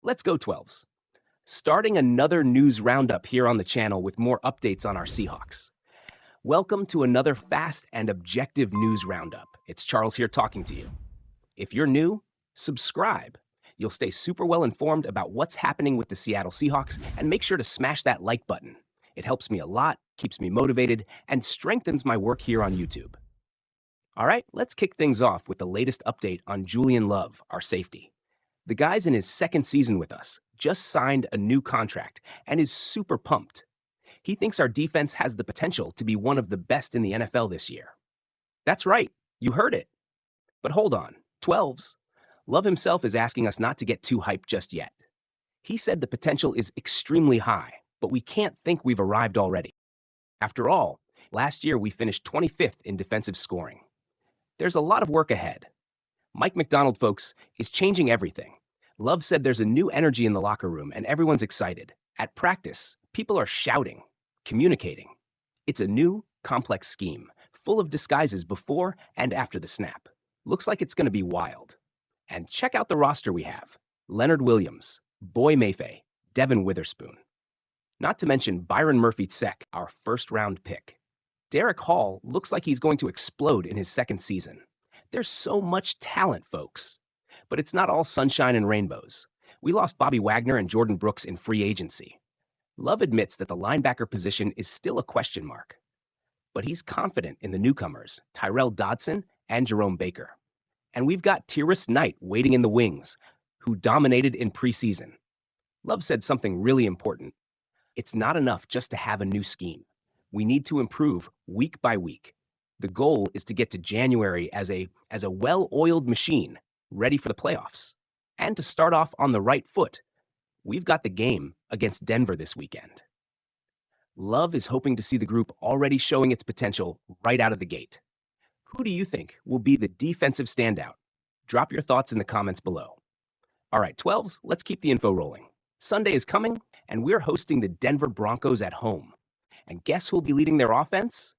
Let's go 12s. Starting another news roundup here on the channel with more updates on our Seahawks. Welcome to another fast and objective news roundup. It's Charles here talking to you. If you're new, subscribe. You'll stay super well informed about what's happening with the Seattle Seahawks, and make sure to smash that like button. It helps me a lot, keeps me motivated, and strengthens my work here on YouTube. All right, let's kick things off with the latest update on Julian Love, our safety. The guy's in his second season with us, just signed a new contract, and is super pumped. He thinks our defense has the potential to be one of the best in the NFL this year. That's right, you heard it. But hold on, 12s. Love himself is asking us not to get too hyped just yet. He said the potential is extremely high, but we can't think we've arrived already. After all, last year we finished 25th in defensive scoring. There's a lot of work ahead. Mike Macdonald, folks, is changing everything. Love said there's a new energy in the locker room and everyone's excited. At practice, people are shouting, communicating. It's a new, complex scheme, full of disguises before and after the snap. Looks like it's going to be wild. And check out the roster we have. Leonard Williams, Boy Mayfair, Devin Witherspoon. Not to mention Byron Murphy-Tsek, our first-round pick. Derek Hall looks like he's going to explode in his second season. There's so much talent, folks. But it's not all sunshine and rainbows. We lost Bobby Wagner and Jordan Brooks in free agency. Love admits that the linebacker position is still a question mark. But he's confident in the newcomers, Tyrell Dodson and Jerome Baker. And we've got Tyrus Knight waiting in the wings, who dominated in preseason. Love said something really important. It's not enough just to have a new scheme. We need to improve week by week. The goal is to get to January as a well-oiled machine, ready for the playoffs. And to start off on the right foot. We've got the game against Denver this weekend. Love is hoping to see the group already showing its potential right out of the gate. Who do you think will be the defensive standout? Drop your thoughts in the comments below. All right, 12s, let's keep the info rolling. Sunday is coming, and we're hosting the Denver Broncos at home. And guess who'll be leading their offense?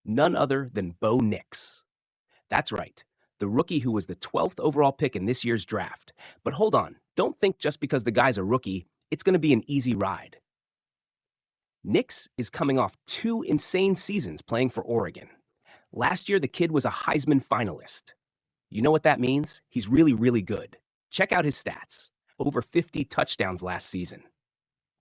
None other than Bo Nix. That's right, the rookie who was the 12th overall pick in this year's draft. But hold on, don't think just because the guy's a rookie, it's going to be an easy ride. Nix is coming off 2 insane seasons playing for Oregon. Last year, the kid was a Heisman finalist. You know what that means? He's really, really good. Check out his stats. Over 50 touchdowns last season.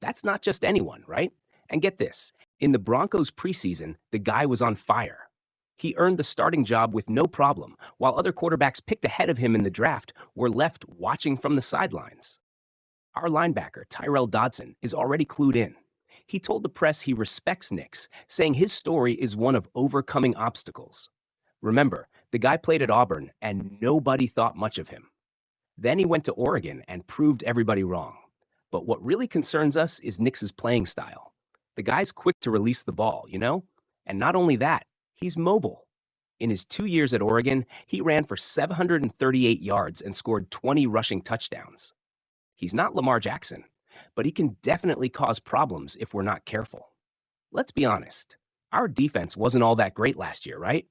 That's not just anyone, right? And get this, in the Broncos preseason, the guy was on fire. He earned the starting job with no problem, while other quarterbacks picked ahead of him in the draft were left watching from the sidelines. Our linebacker, Tyrell Dodson, is already clued in. He told the press he respects Nix, saying his story is one of overcoming obstacles. Remember, the guy played at Auburn, and nobody thought much of him. Then he went to Oregon and proved everybody wrong. But what really concerns us is Nix's playing style. The guy's quick to release the ball, you know? And not only that, he's mobile. In his 2 years at Oregon, he ran for 738 yards and scored 20 rushing touchdowns. He's not Lamar Jackson, but he can definitely cause problems if we're not careful. Let's be honest, our defense wasn't all that great last year, right?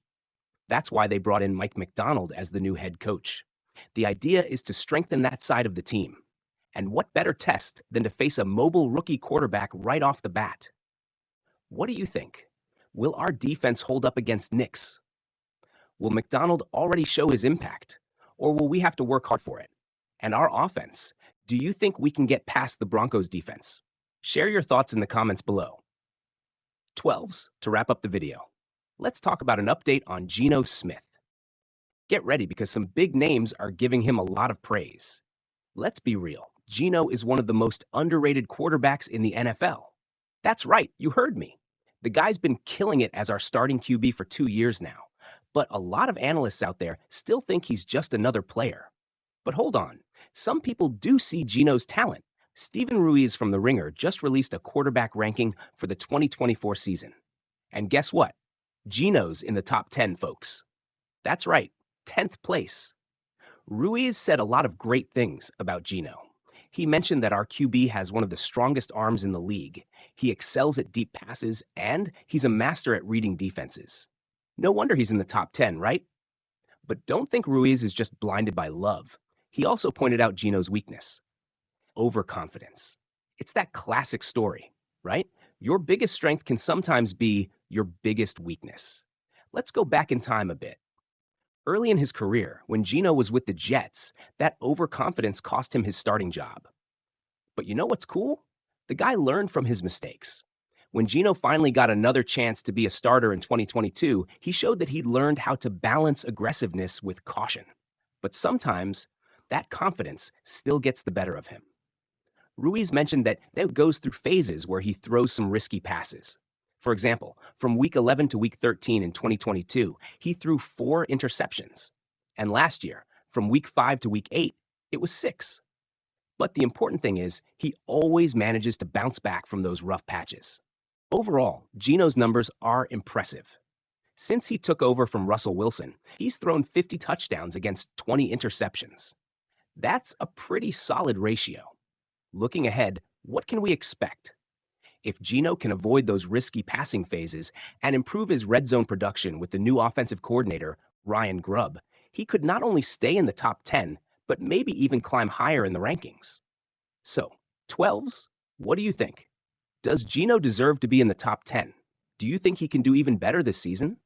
That's why they brought in Mike Macdonald as the new head coach. The idea is to strengthen that side of the team. And what better test than to face a mobile rookie quarterback right off the bat? What do you think? Will our defense hold up against Nix? Will Macdonald already show his impact? Or will we have to work hard for it? And our offense, do you think we can get past the Broncos defense? Share your thoughts in the comments below. 12s, to wrap up the video. Let's talk about an update on Gino Smith. Get ready because some big names are giving him a lot of praise. Let's be real. Geno is one of the most underrated quarterbacks in the NFL. That's right, you heard me. The guy's been killing it as our starting QB for 2 years now. But a lot of analysts out there still think he's just another player. But hold on, some people do see Geno's talent. Steven Ruiz from The Ringer just released a quarterback ranking for the 2024 season. And guess what? Geno's in the top 10, folks. That's right, 10th place. Ruiz said a lot of great things about Geno. He mentioned that our QB has one of the strongest arms in the league. He excels at deep passes, and he's a master at reading defenses. No wonder he's in the top 10, right? But don't think Ruiz is just blinded by love. He also pointed out Geno's weakness. overconfidence. It's that classic story, right? Your biggest strength can sometimes be your biggest weakness. Let's go back in time a bit. Early in his career, when Geno was with the Jets, that overconfidence cost him his starting job. But you know what's cool? The guy learned from his mistakes. When Geno finally got another chance to be a starter in 2022, he showed that he'd learned how to balance aggressiveness with caution. But sometimes, that confidence still gets the better of him. Ruiz mentioned that it goes through phases where he throws some risky passes. For example, from week 11 to week 13 in 2022, he threw 4 interceptions. And last year, from week 5 to week 8, it was 6. But the important thing is, he always manages to bounce back from those rough patches. Overall, Geno's numbers are impressive. Since he took over from Russell Wilson, he's thrown 50 touchdowns against 20 interceptions. That's a pretty solid ratio. Looking ahead, what can we expect? If Geno can avoid those risky passing phases and improve his red zone production with the new offensive coordinator, Ryan Grubb, he could not only stay in the top 10, but maybe even climb higher in the rankings. So, 12s, what do you think? Does Geno deserve to be in the top 10? Do you think he can do even better this season?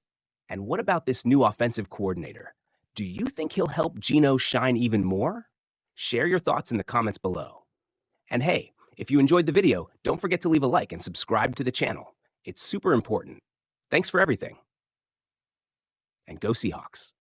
And what about this new offensive coordinator? Do you think he'll help Geno shine even more? Share your thoughts in the comments below. And hey, if you enjoyed the video, don't forget to leave a like and subscribe to the channel. It's super important. Thanks for everything. And go Seahawks.